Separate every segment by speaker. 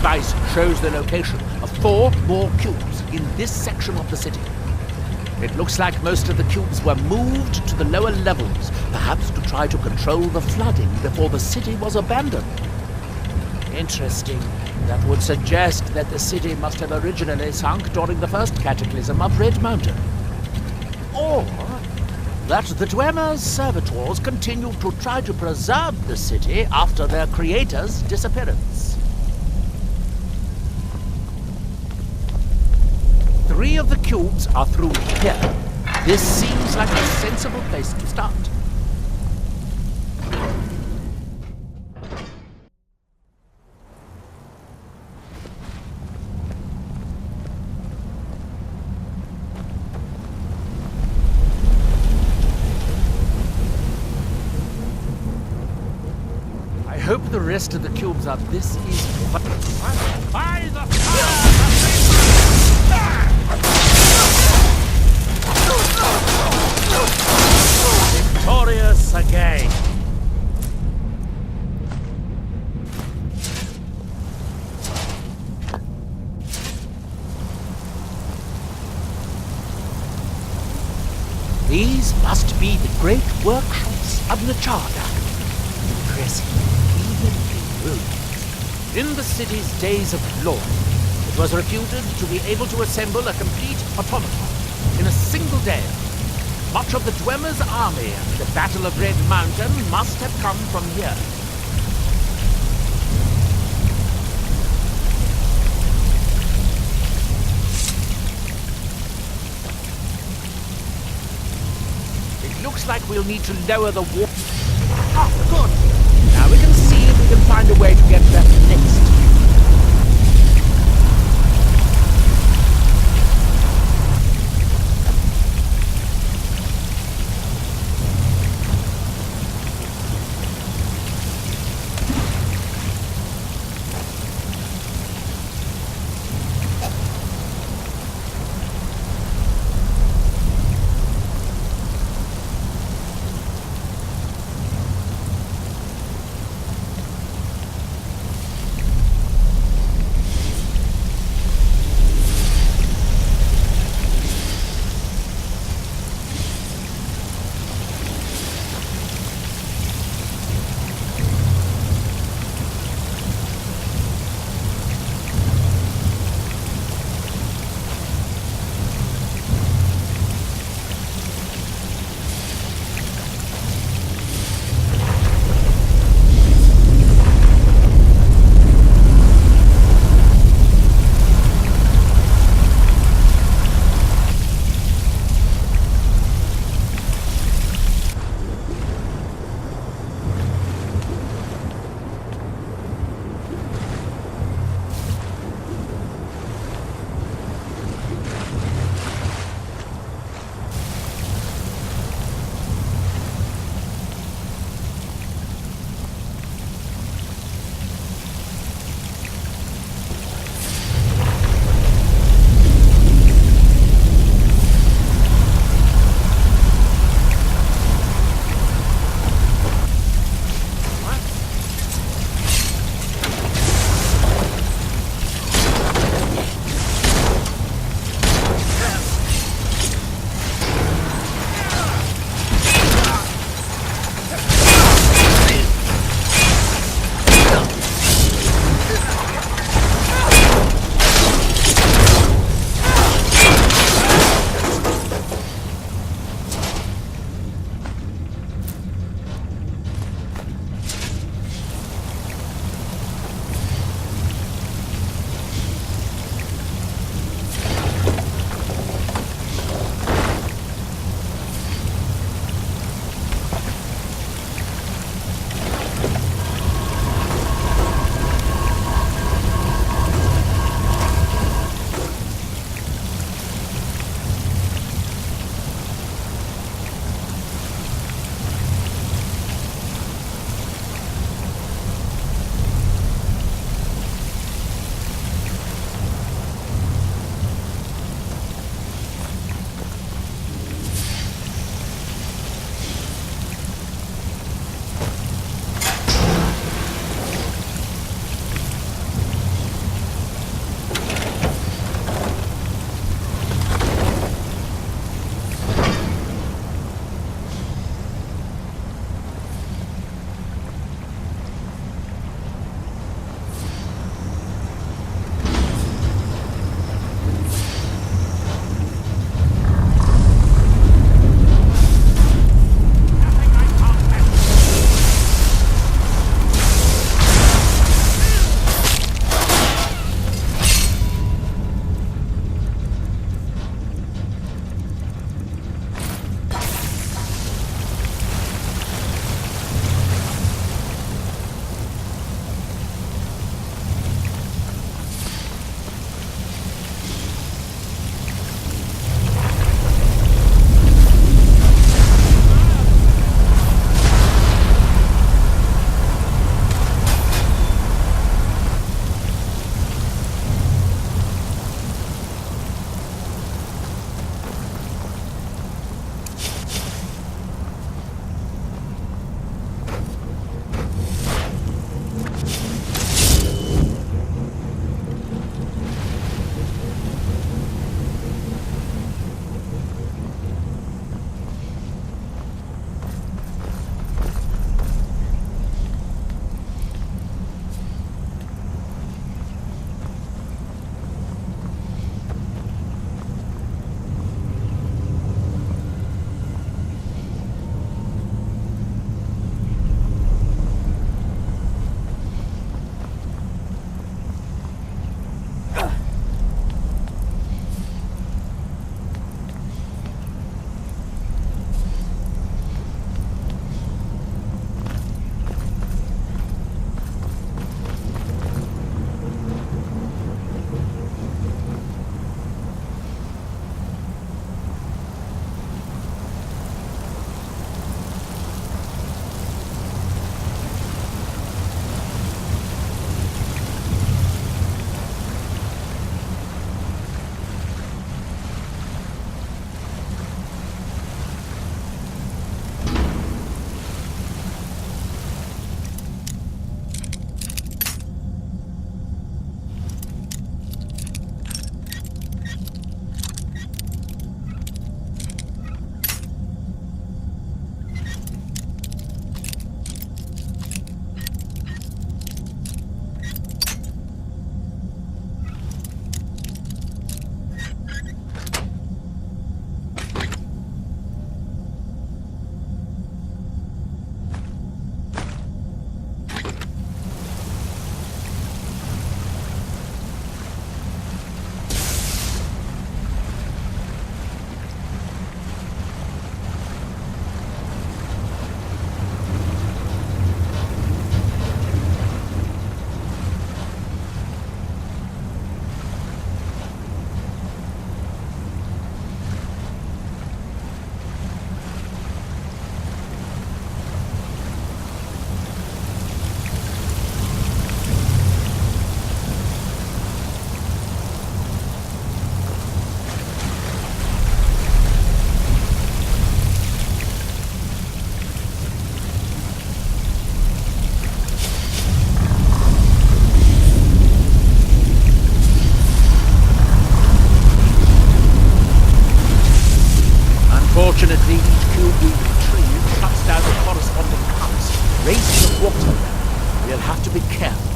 Speaker 1: device shows the location of 4 more cubes in this section of the city. It looks like most of the cubes were moved to the lower levels, perhaps to try to control the flooding before the city was abandoned. Interesting. That would suggest that the city must have originally sunk during the first cataclysm of Red Mountain. Or that the Dwemer's servitors continued to try to preserve the city after their creator's disappearance. 3 of the cubes are through here. This seems like a sensible place to start. I hope the rest of the cubes are this easy. By the fire! Victorious again. These must be the great workshops of Nacharda. Impressive, evenly ruined. In the city's days of glory, it was reputed to be able to assemble a complete automaton in a single day. Much of the Dwemer's army at the Battle of Red Mountain must have come from here. It looks like we'll need to lower the water. Ah, good. Now we can see if we can find a way to get there next. Fortunately, each cube we retrieve shuts down the corresponding pumps, raising the water level. We'll have to be careful.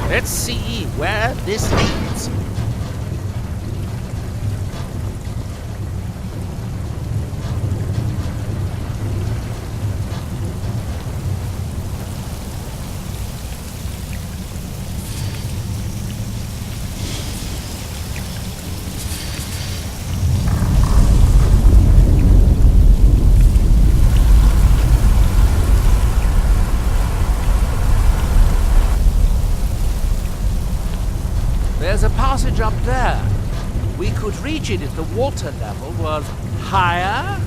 Speaker 1: Let's see where this leads. There's a passage up there. We could reach it if the water level was higher.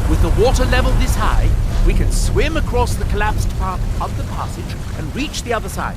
Speaker 1: With the water level this high, we can swim across the collapsed part of the passage and reach the other side.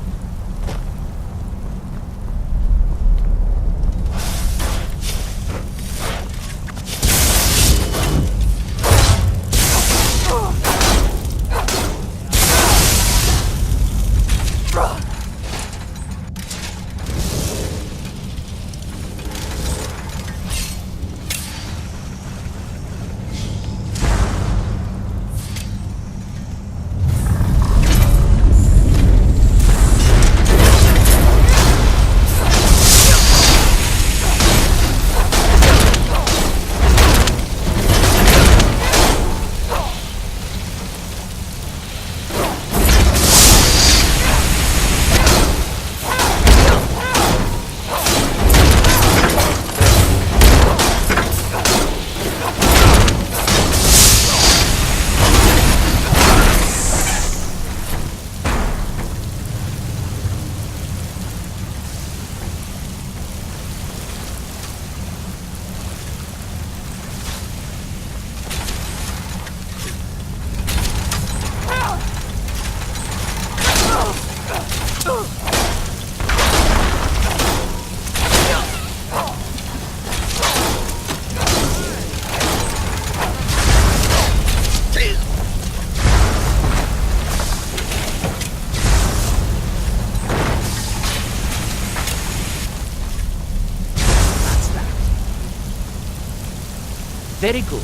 Speaker 1: Very good.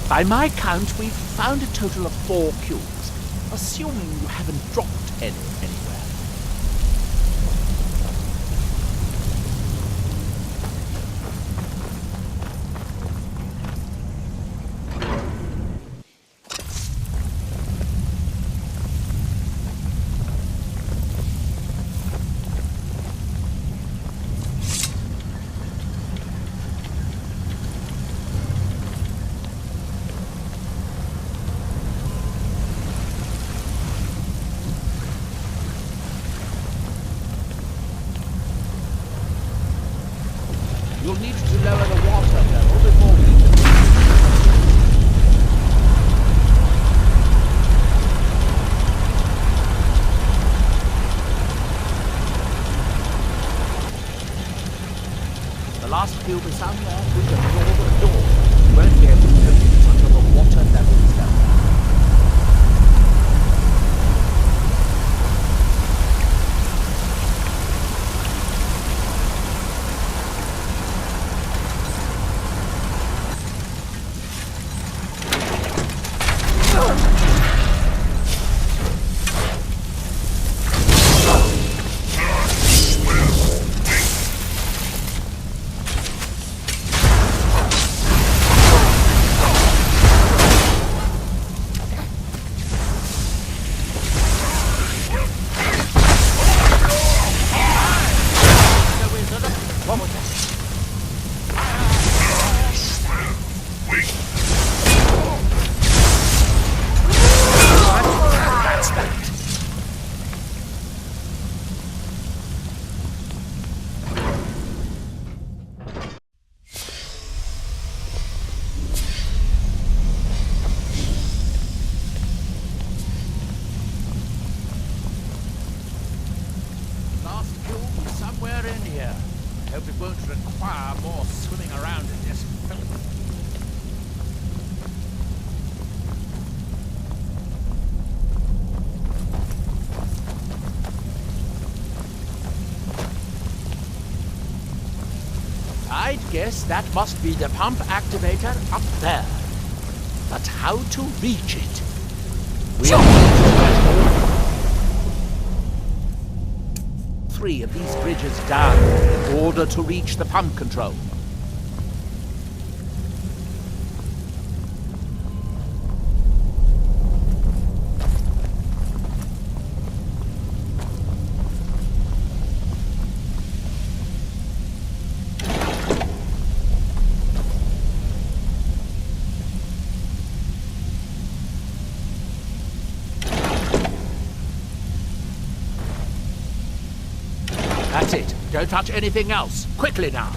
Speaker 1: By my count, we've found a total of 4 cubes, assuming you haven't dropped any anywhere. guess that must be the pump activator up there. But how to reach it? We'll need to get all three of these bridges down in order to reach the pump control. That's it. Don't touch anything else. Quickly now.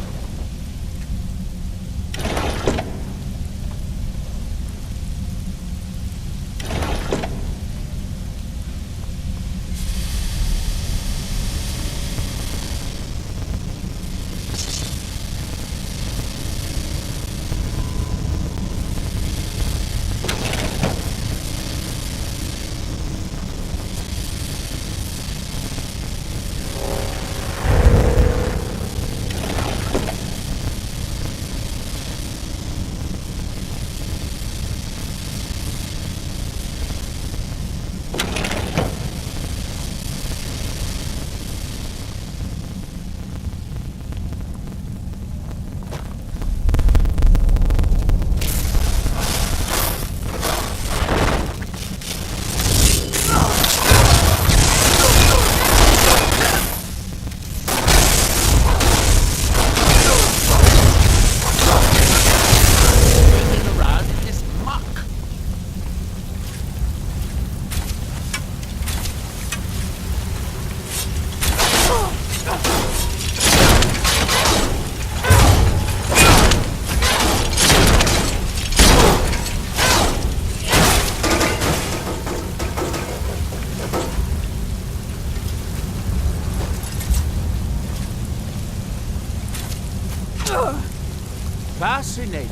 Speaker 1: Fascinating.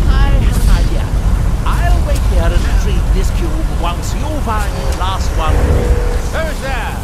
Speaker 1: I have an idea. I'll wait here and retrieve this cube once you find the last one. Who's there?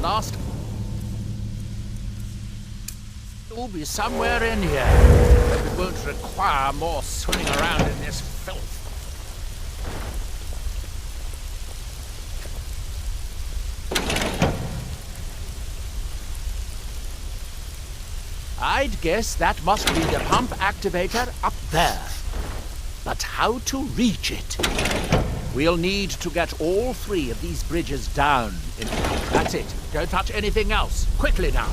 Speaker 1: Last will be somewhere in here, but it won't require more swimming around in this filth. I'd guess that must be the pump activator up there. But how to reach it? We'll need to get all three of these bridges down. That's it. Don't touch anything else. Quickly now.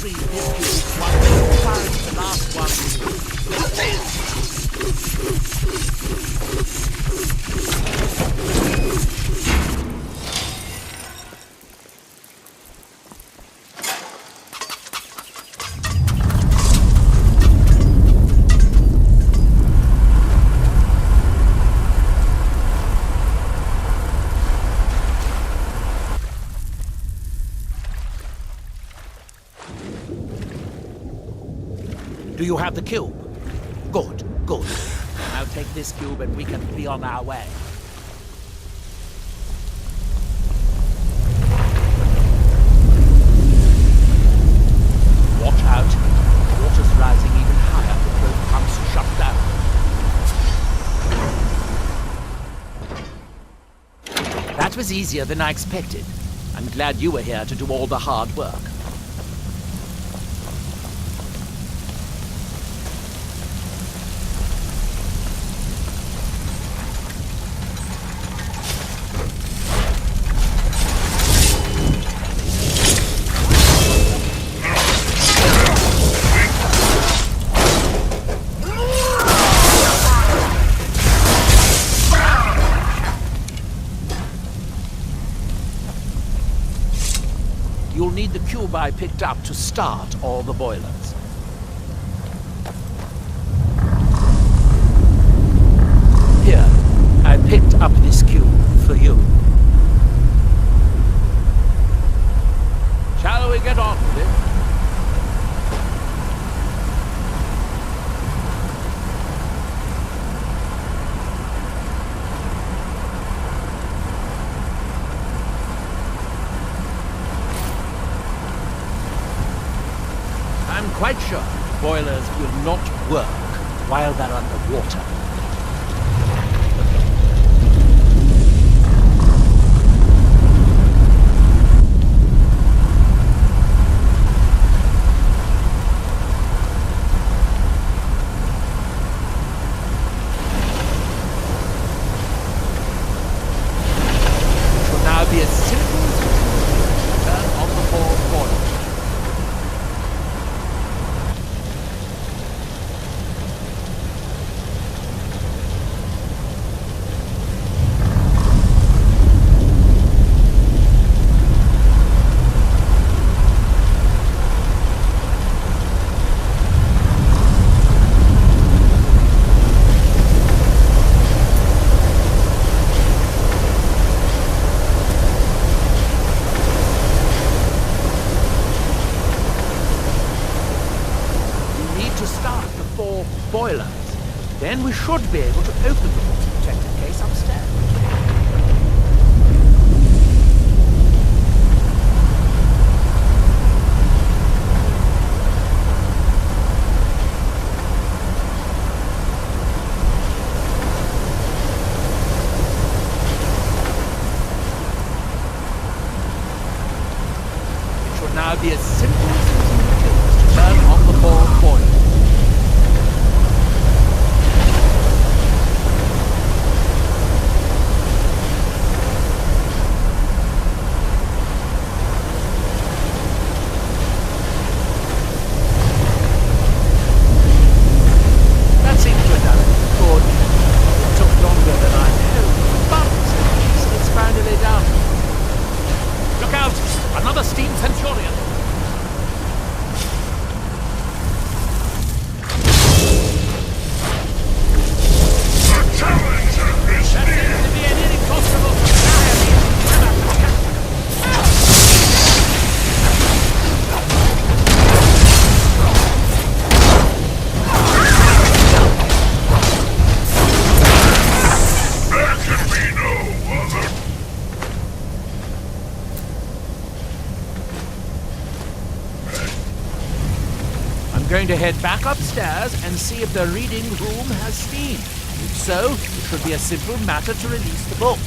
Speaker 1: retrieve this cube while we find the last one. Do you have the cube? Good, good. Now take this cube and we can be on our way. Watch out. The water's rising even higher. The boat pumps shut down. That was easier than I expected. I'm glad you were here to do all the hard work. You'll need the cube I picked up to start all the boilers. Here, I picked up this cube for you. Shall we get on with it? I'm quite sure boilers will not work while they're underwater. It will now be as simple as turn on the 4 boilers. To start the 4 boilers. Then we should be able to open the water protected case upstairs. It should now be as simple as using the tubes to turn on the 4 boilers. Another steam centurion! I'm going to head back upstairs and see if the reading room has steam. If so, it should be a simple matter to release the book.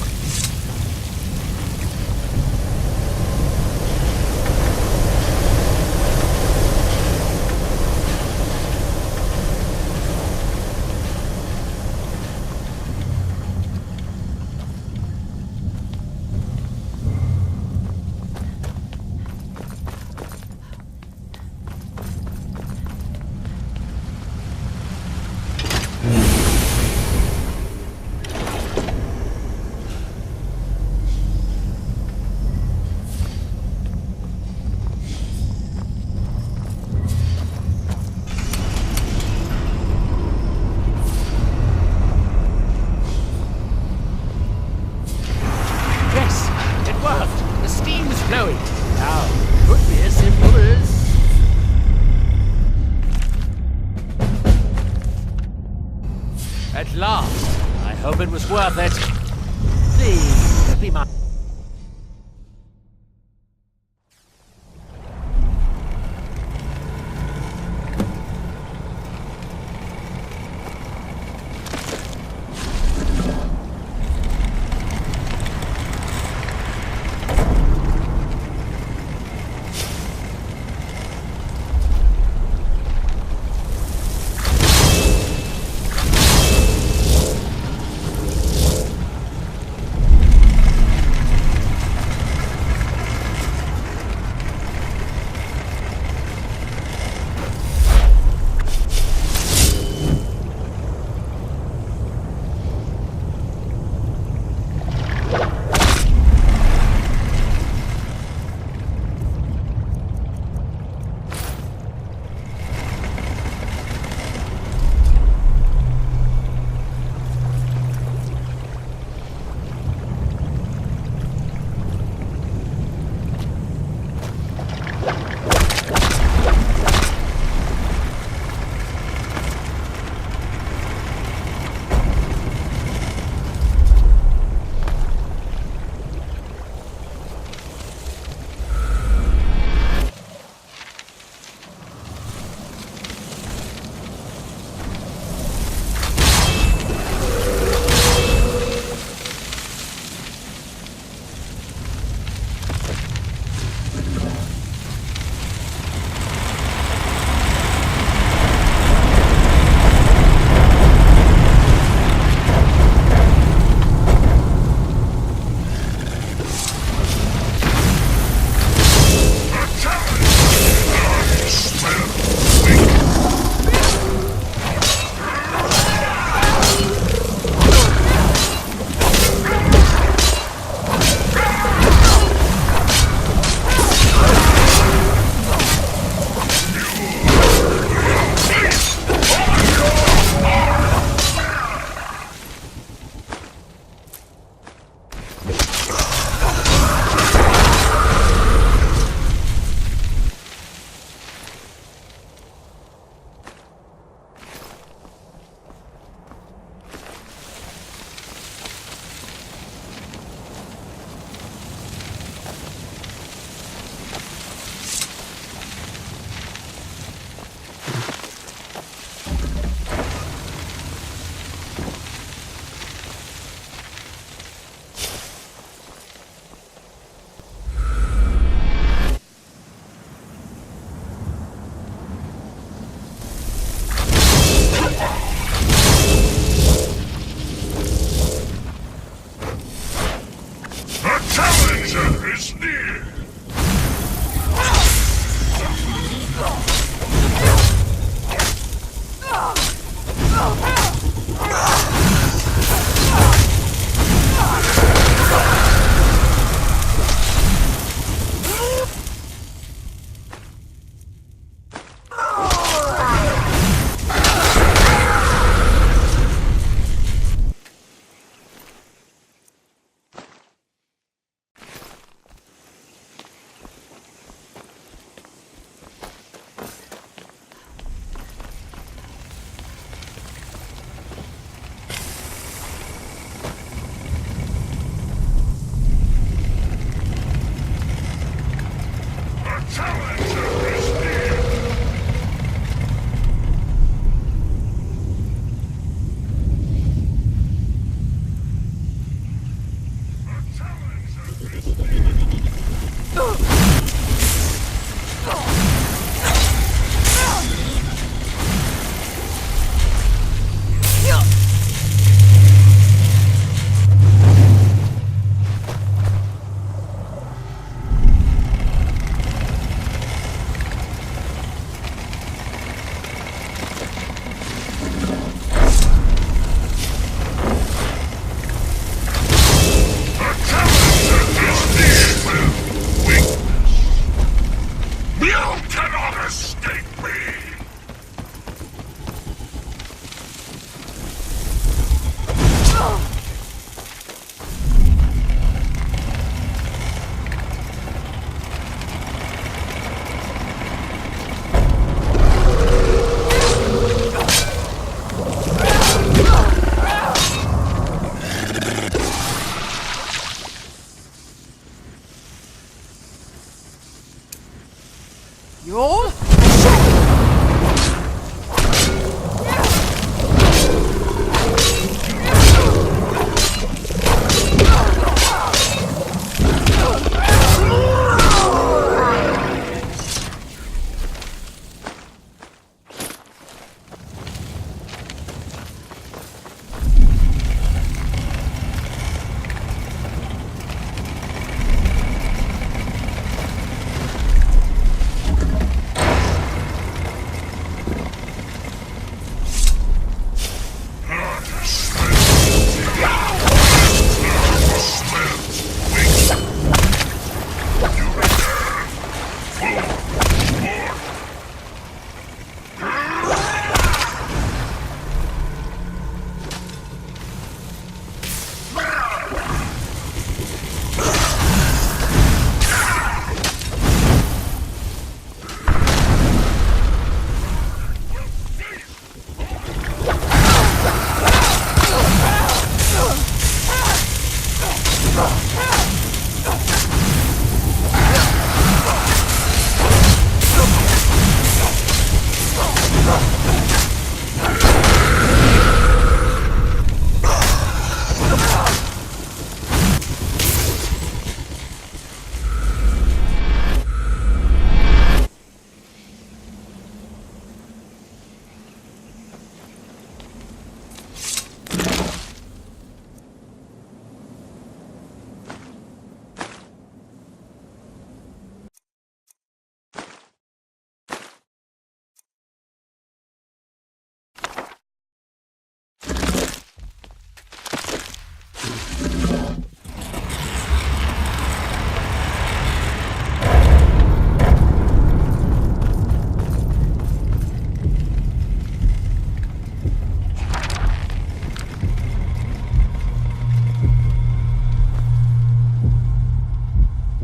Speaker 1: it was worth it. Please, be my...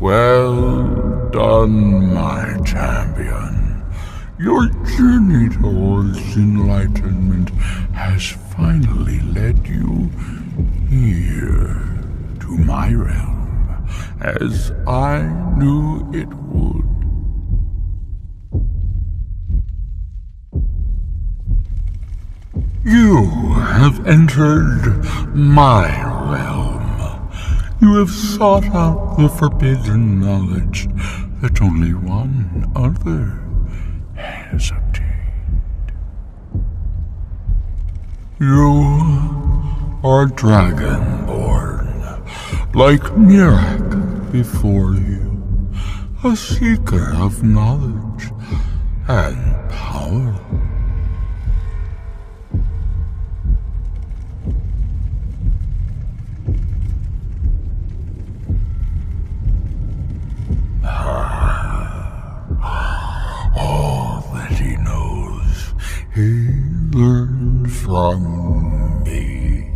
Speaker 2: Well done, my champion. Your journey towards enlightenment has finally led you here to my realm, as I knew it would. You have entered my realm. You have sought out the forbidden knowledge that only one other has obtained. You are dragonborn, like Mirak before you, a seeker of knowledge and power. All that he knows, he learned from me.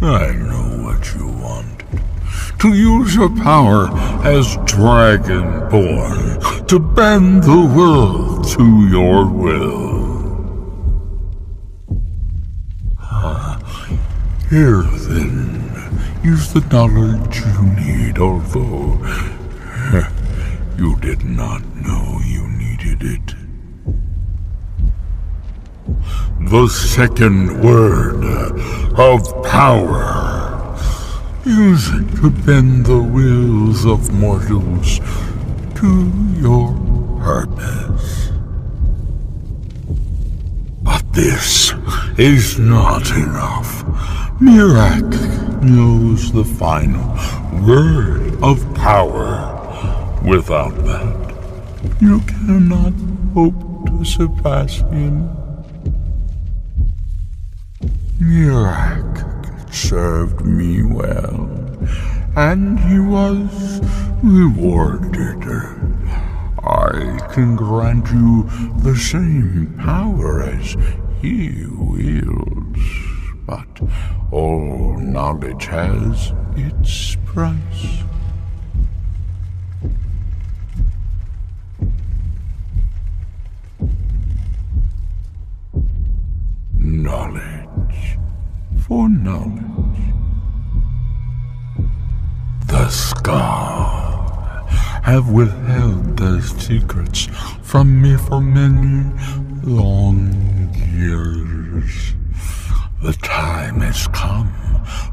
Speaker 2: I know what you want. To use your power as Dragonborn, to bend the world to your will. Here then, use the knowledge you need, although you did not know you needed it. The second word of power. Use it to bend the wills of mortals to your purpose. But this is not enough. Mirak knows the final word of power. Without that, you cannot hope to surpass him. Mirak served me well, and he was rewarded. I can grant you the same power as he wields, but all knowledge has its price. Knowledge for knowledge. The Scar have withheld their secrets from me for many long years. The time has come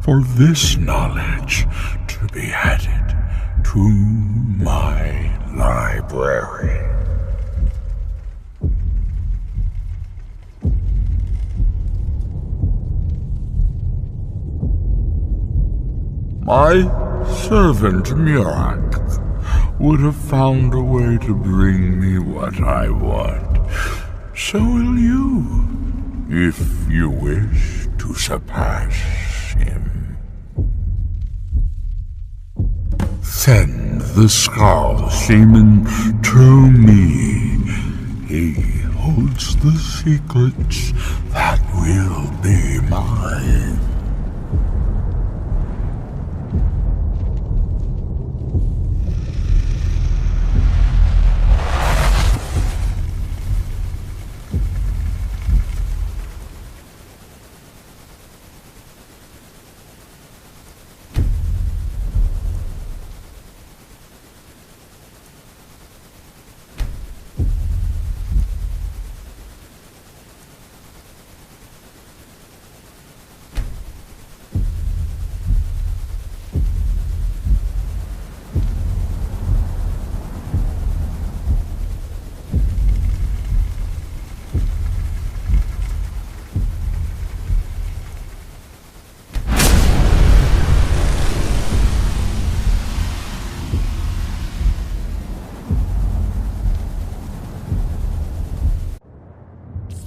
Speaker 2: for this knowledge to be added to my library. My servant Mirak would have found a way to bring me what I want. So will you, if you wish to surpass him. Send the Skull Shaman to me. He holds the secrets that will be mine.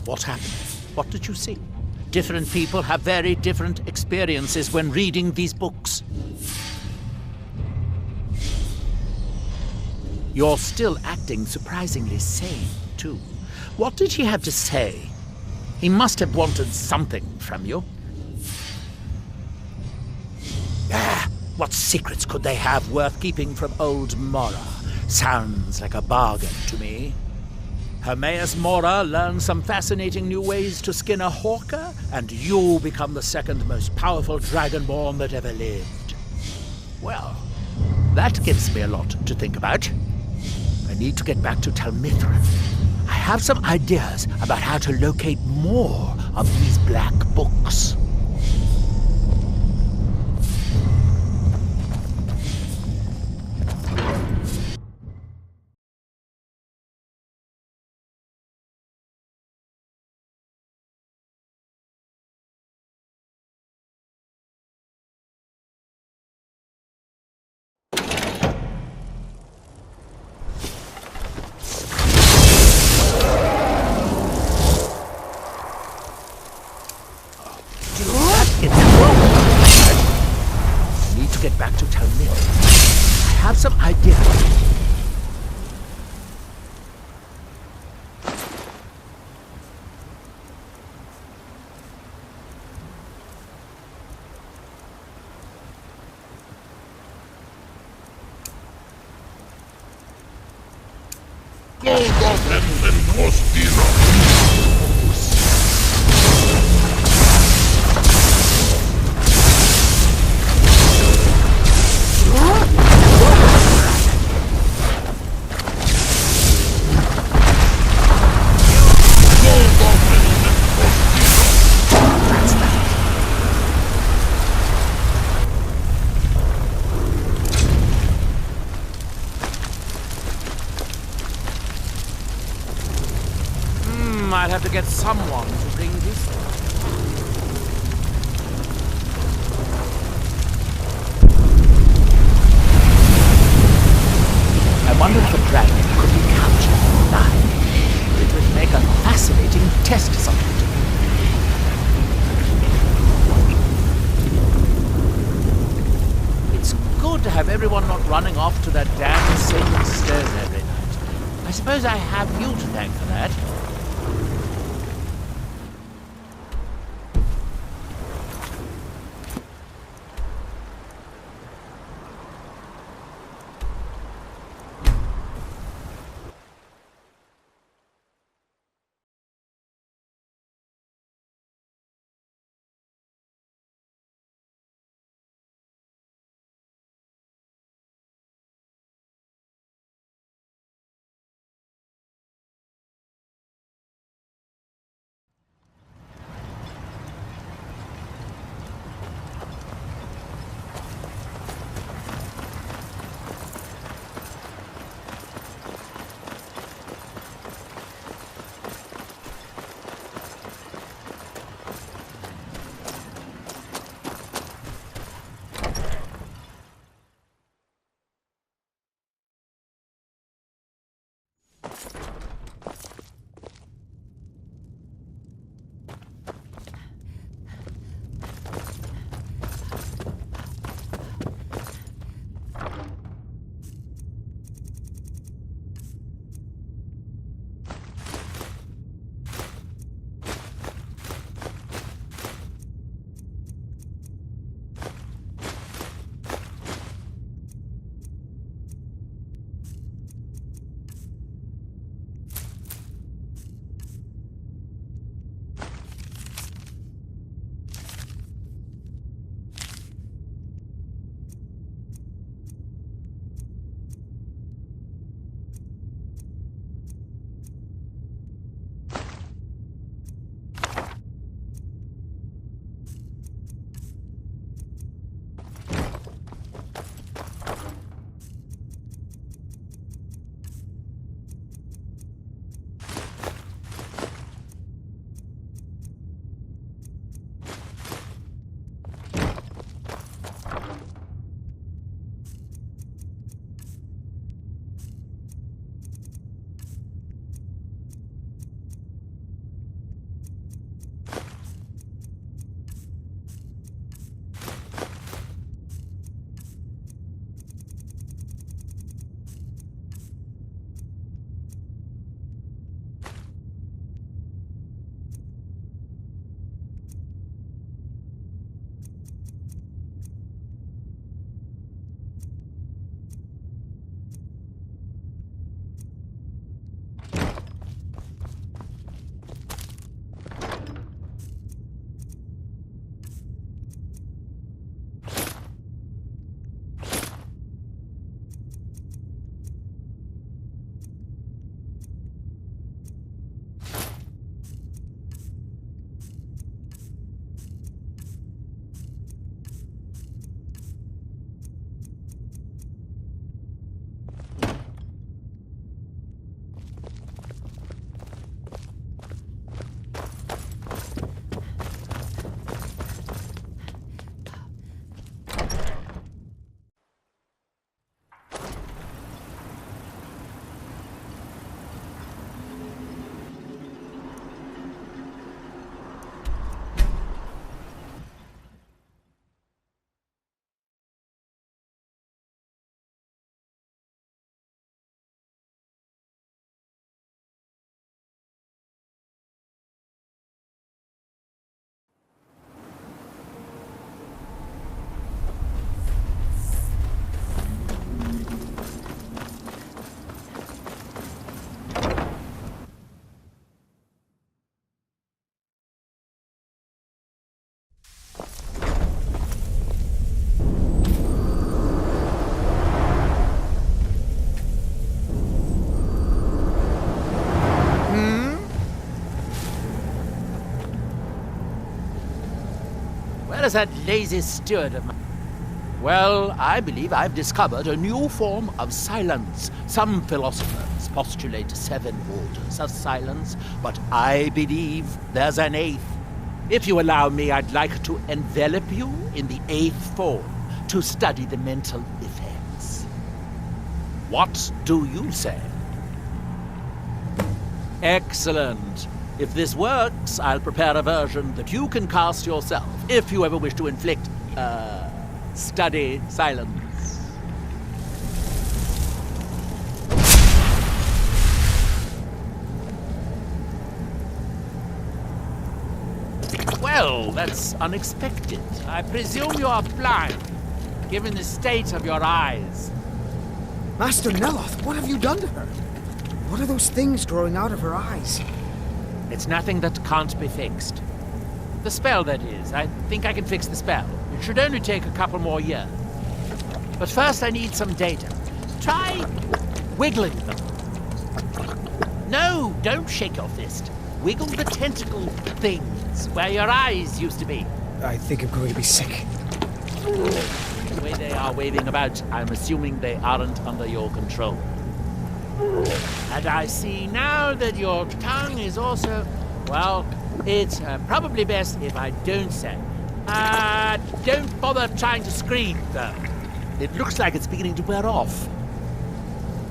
Speaker 1: What happened? What did you see? Different people have very different experiences when reading these books. You're still acting surprisingly sane, too. What did he have to say? He must have wanted something from you. What secrets could they have worth keeping from old Mora? Sounds like a bargain to me. Hermaeus Mora learns some fascinating new ways to skin a hawker, and you become the second most powerful dragonborn that ever lived. Well, that gives me a lot to think about. I need to get back to Talmithrin. I have some ideas about how to locate more of these black books. I need to get back to Talmithrin. I have some ideas.
Speaker 2: Golgoth and Kostira.
Speaker 1: I'd have to get someone to bring this. I wonder if a dragon could be captured alive. It would make a fascinating test subject. It's good to have everyone not running off to that damn sacred stairs every night. I suppose I have you to thank for that. Where is that lazy steward of mine? Well, I believe I've discovered a new form of silence. Some philosophers postulate 7 orders of silence, but I believe there's an 8th. If you allow me, I'd like to envelop you in the 8th form to study the mental effects. What do you say? Excellent. If this works, I'll prepare a version that you can cast yourself if you ever wish to inflict, study silence. Well, that's unexpected. I presume you are blind, given the state of your eyes.
Speaker 3: Master Neloth, what have you done to her? What are those things growing out of her eyes?
Speaker 1: It's nothing that can't be fixed. The spell, that is. I think I can fix the spell. It should only take a couple more years. But first I need some data. Try wiggling them. No, don't shake your fist. Wiggle the tentacle things where your eyes used to be.
Speaker 3: I think I'm going to be sick.
Speaker 1: The way they are waving about, I'm assuming they aren't under your control. And I see now that your tongue is also... Well, it's probably best if I don't say. Don't bother trying to scream, though. It looks like it's beginning to wear off.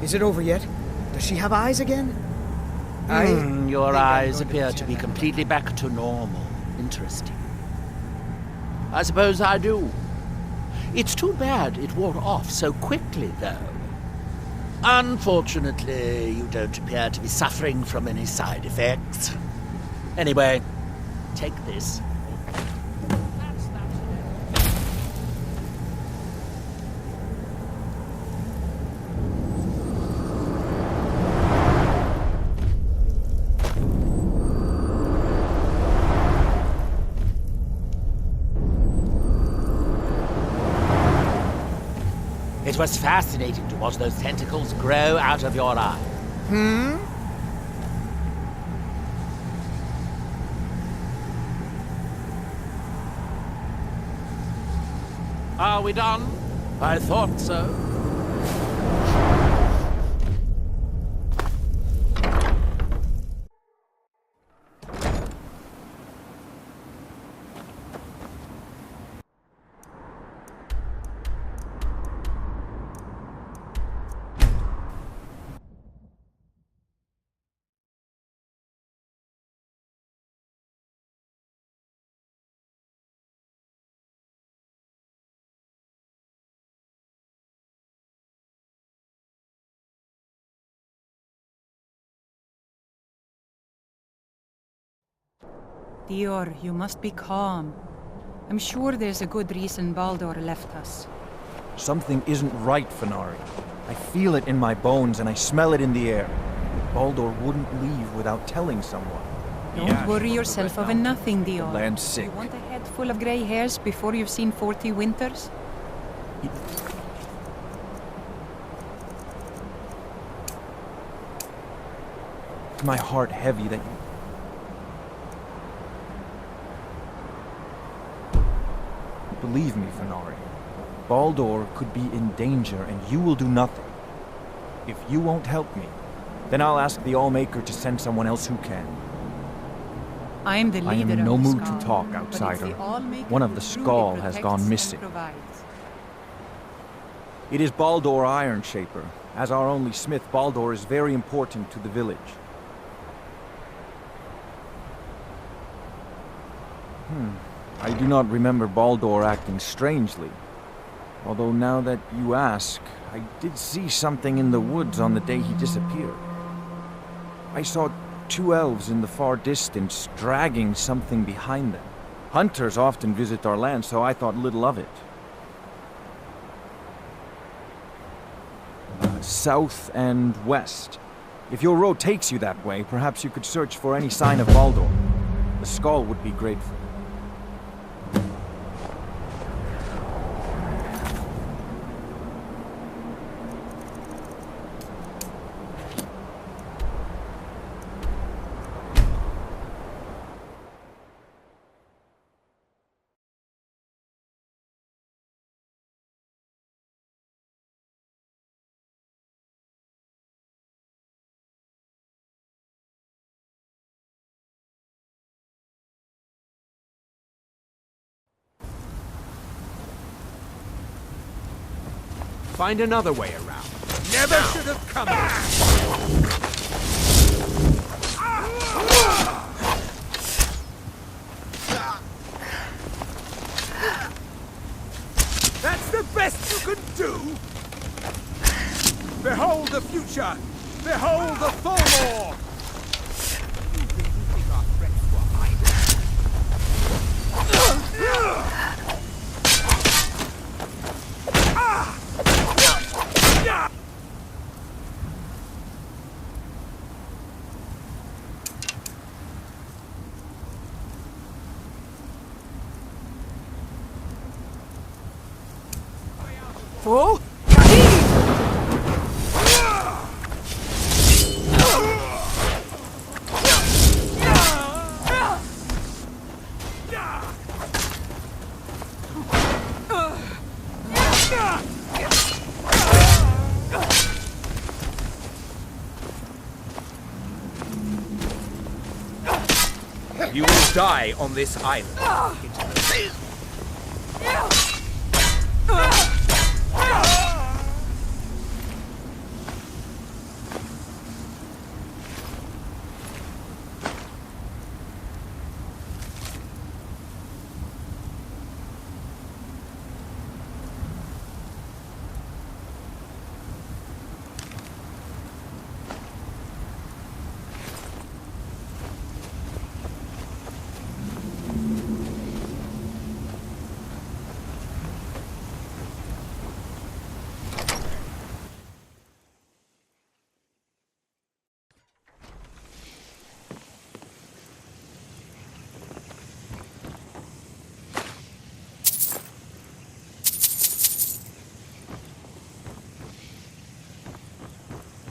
Speaker 3: Is it over yet? Does she have eyes again?
Speaker 1: Your eyes appear to be completely back to normal. Interesting. I suppose I do. It's too bad it wore off so quickly, though. Unfortunately, you don't appear to be suffering from any side effects. Anyway, take this. It was fascinating to watch those tentacles grow out of your eye. Are we done? I thought so.
Speaker 4: Dior, you must be calm. I'm sure there's a good reason Baldur left us.
Speaker 5: Something isn't right, Fenari. I feel it in my bones and I smell it in the air. Baldur wouldn't leave without telling someone.
Speaker 4: Don't worry yourself over nothing, Dior.
Speaker 5: The land's sick.
Speaker 4: You want a head full of grey hairs before you've seen 40 winters?
Speaker 5: My heart heavy that Believe me, Fenari. Baldur could be in danger and you will do nothing. If you won't help me, then I'll ask the Allmaker to send someone else who can.
Speaker 4: I am the leader
Speaker 5: I am in
Speaker 4: of
Speaker 5: no
Speaker 4: the
Speaker 5: mood to
Speaker 4: Skull,
Speaker 5: talk,
Speaker 4: but it's
Speaker 5: outsider.
Speaker 4: the Allmaker
Speaker 5: One of
Speaker 4: who
Speaker 5: the
Speaker 4: truly
Speaker 5: Skull has
Speaker 4: protects
Speaker 5: gone
Speaker 4: and
Speaker 5: missing.
Speaker 4: provides.
Speaker 5: It is Baldur Iron Shaper. As our only smith, Baldur is very important to the village. I do not remember Baldur acting strangely. Although now that you ask, I did see something in the woods on the day he disappeared. I saw 2 elves in the far distance dragging something behind them. Hunters often visit our land, so I thought little of it. South and west. If your road takes you that way, perhaps you could search for any sign of Baldur. The Skull would be grateful.
Speaker 6: Find another way around. Never should have come here. That's the best you can do! Behold the future! Behold the Thalmor! You think our threats were idle?
Speaker 3: Fool!
Speaker 6: You will die on this island.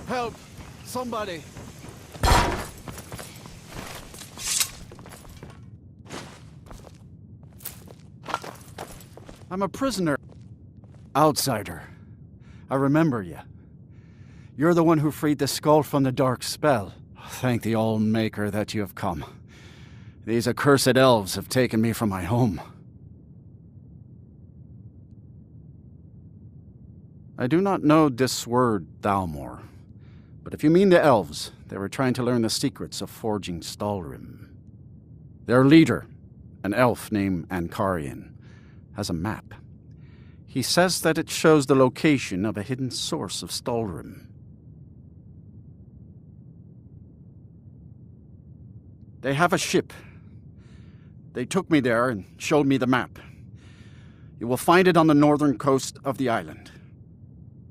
Speaker 7: Help! Somebody! I'm a prisoner. Outsider. I remember you. You're the one who freed the skull from the dark spell. Thank the All-Maker that you have come. These accursed elves have taken me from my home. I do not know this word, Thalmor. But if you mean the elves, they were trying to learn the secrets of forging Skyrim. Their leader, an elf named Ankarian, has a map. He says that it shows the location of a hidden source of Skyrim. They have a ship. They took me there and showed me the map. You will find it on the northern coast of the island.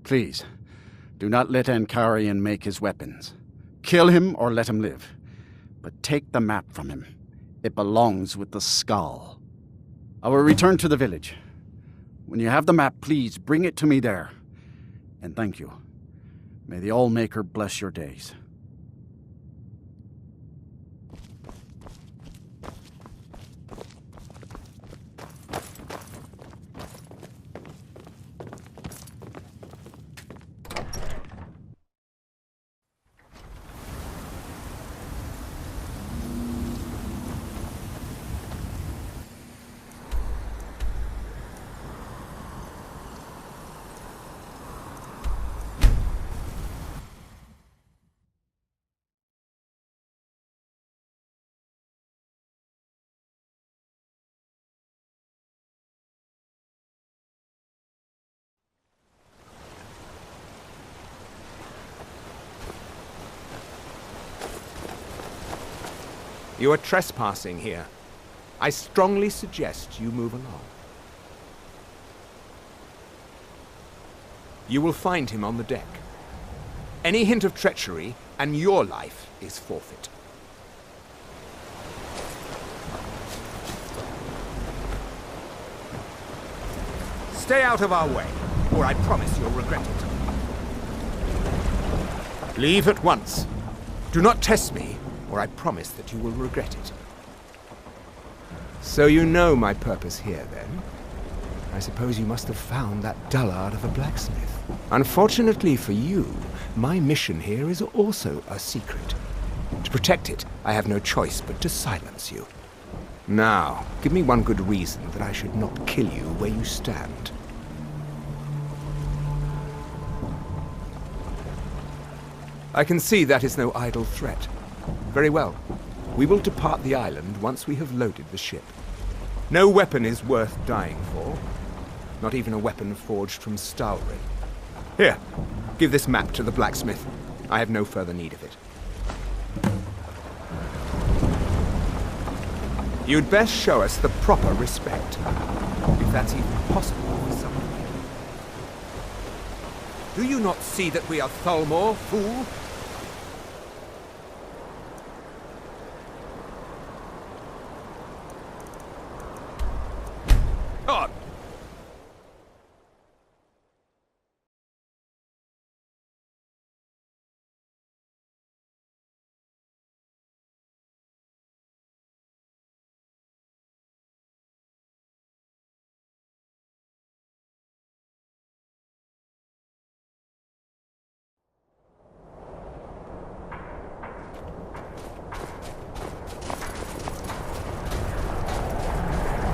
Speaker 7: Please, do not let Ankarian make his weapons. Kill him or let him live. But take the map from him. It belongs with the skull. I will return to the village. When you have the map, please bring it to me there. And thank you. May the All-Maker bless your days.
Speaker 6: You are trespassing here. I strongly suggest you move along. You will find him on the deck. Any hint of treachery, and your life is forfeit. Stay out of our way, or I promise you'll regret it. Leave at once. Do not test me, or I promise that you will regret it. So you know my purpose here, then? I suppose you must have found that dullard of a blacksmith. Unfortunately for you, my mission here is also a secret. To protect it, I have no choice but to silence you. Now, give me one good reason that I should not kill you where you stand. I can see that is no idle threat. Very well. We will depart the island once we have loaded the ship. No weapon is worth dying for. Not even a weapon forged from Stalry. Here, give this map to the blacksmith. I have no further need of it. You'd best show us the proper respect. If that's even possible for someone. Do you not see that we are Thalmor, fool? On!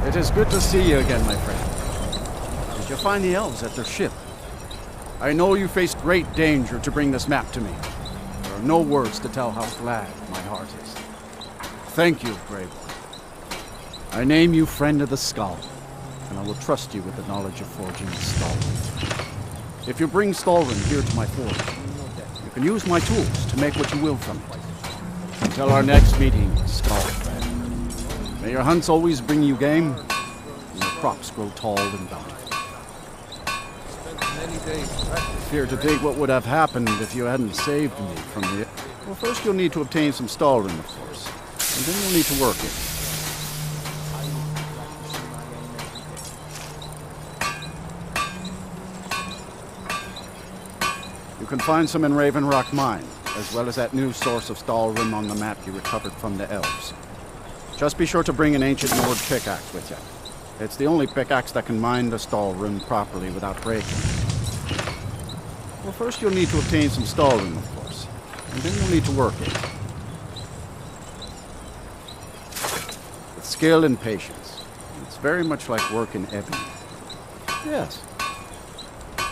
Speaker 7: It is good to see you again, my friend. Did you find the elves at their ship? I know you faced great danger to bring this map to me. There are no words to tell how glad my heart is. Thank you, brave one. I name you Friend of the Skull, and I will trust you with the knowledge of forging Stalwyn. If you bring Stalwyn here to my forge, you can use my tools to make what you will from it. Until our next meeting, Skull friend. May your hunts always bring you game, and your crops grow tall and bountiful. I fear to think what would have happened if you hadn't saved me from the... Well, first you'll need to obtain some Stalwyn, of course, and then you'll need to work it. You can find some in Raven Rock Mine, as well as that new source of Stalwyn on the map you recovered from the elves. Just be sure to bring an ancient Nord pickaxe with you. It's the only pickaxe that can mine the Stalwyn properly without breaking. Well, first you'll need to obtain some Stalwyn, of course, and then you'll need to work it. With skill and patience, it's very much like work in ebony. Yes.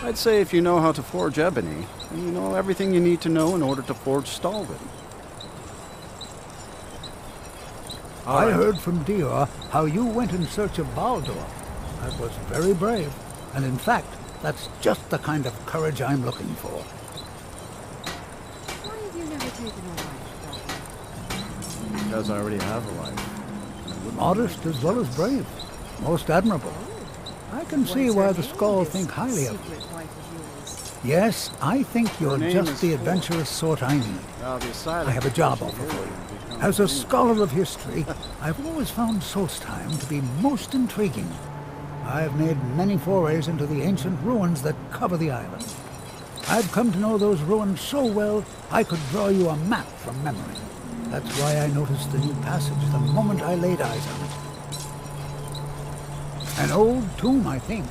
Speaker 7: I'd say if you know how to forge ebony, then you know everything you need to know in order to forge Stalwyn.
Speaker 8: I heard from Dior how you went in search of Baldur. That was very brave. And in fact, that's just the kind of courage I'm looking for.
Speaker 9: Why have you never taken a wife,
Speaker 7: Because I already have a wife.
Speaker 8: Modest as well as brave. Most admirable. I can see why the Skull think highly of you. Yes, I think you're just the adventurous sort I need. I have a job offer for you. As a scholar of history, I've always found Solstheim to be most intriguing. I've made many forays into the ancient ruins that cover the island. I've come to know those ruins so well, I could draw you a map from memory. That's why I noticed the new passage the moment I laid eyes on it. An old tomb, I think.